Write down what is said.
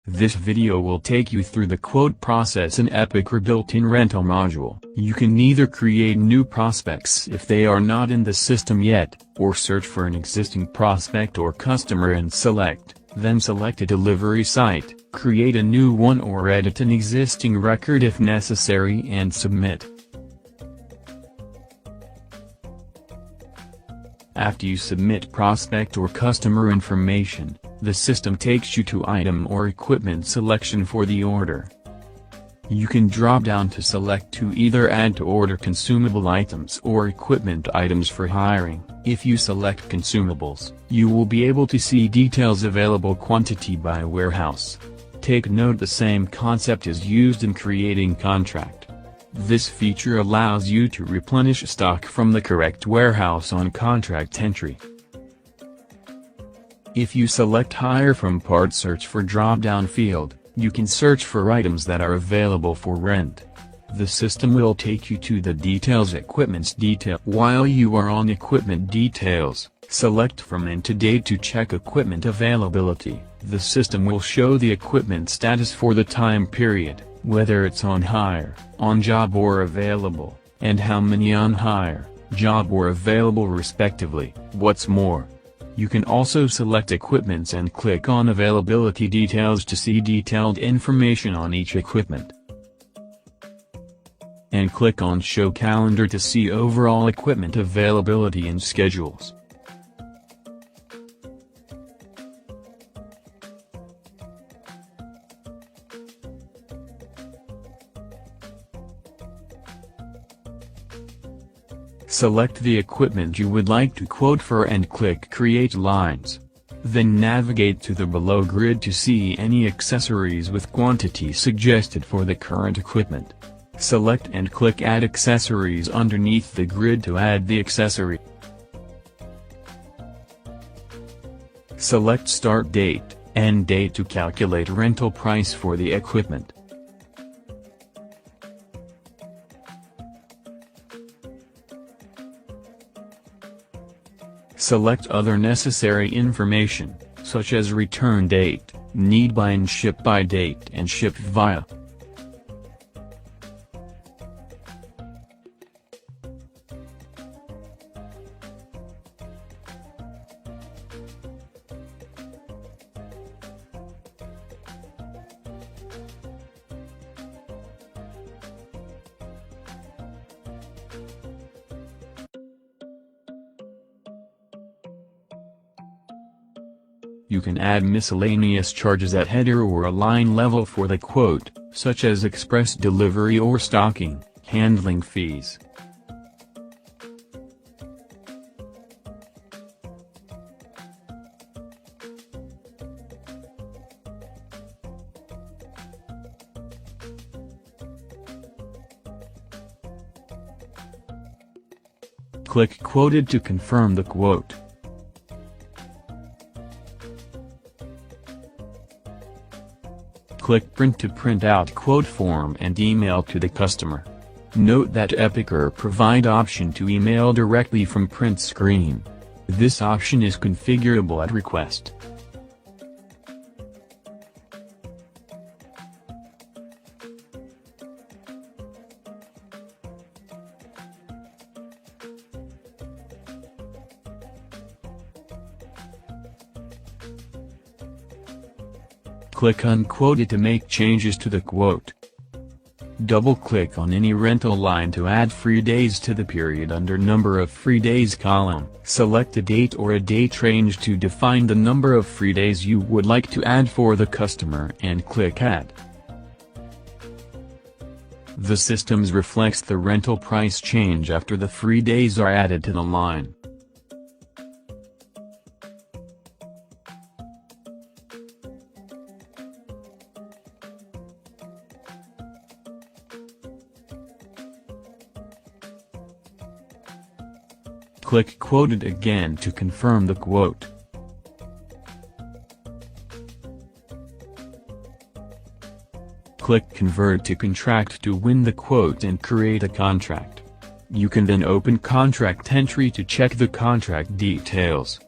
This video will take you through the quote process in Epicor built-in rental module. You can either create new prospects if they are not in the system yet, or search for an existing prospect or customer and then select a delivery site, create a new one or edit an existing record if necessary and submit. After you submit prospect or customer information, the system takes you to item or equipment selection for the order. You can drop down to select to either add to order consumable items or equipment items for hiring. If you select consumables, you will be able to see details available quantity by warehouse. Take note the same concept is used in creating contract. This feature allows you to replenish stock from the correct warehouse on contract entry. If you select Hire from Part Search for drop-down field, you can search for items that are available for rent. The system will take you to the Details Equipment's detail. While you are on Equipment Details, select From and to Date to check equipment availability. The system will show the equipment status for the time period, whether it's on hire, on job or available, and how many on hire, job or available respectively. What's more, you can also select equipments and click on Availability Details to see detailed information on each equipment. And click on Show Calendar to see overall equipment availability and schedules. Select the equipment you would like to quote for and click Create Lines. Then navigate to the below grid to see any accessories with quantity suggested for the current equipment. Select and click Add Accessories underneath the grid to add the accessory. Select Start Date, End Date to calculate rental price for the equipment. Select other necessary information, such as return date, need by and ship by date and ship via. You can add miscellaneous charges at header or a line level for the quote, such as express delivery or stocking, handling fees. Click Quoted to confirm the quote. Click Print to print out quote form and email to the customer. Note that Epicor provide option to email directly from print screen. This option is configurable at request. Click Unquoted to make changes to the quote. Double-click on any rental line to add free days to the period under Number of Free Days column. Select a date or a date range to define the number of free days you would like to add for the customer and click Add. The system reflects the rental price change after the free days are added to the line. Click Quoted again to confirm the quote. Click Convert to contract to win the quote and create a contract. You can then open contract entry to check the contract details.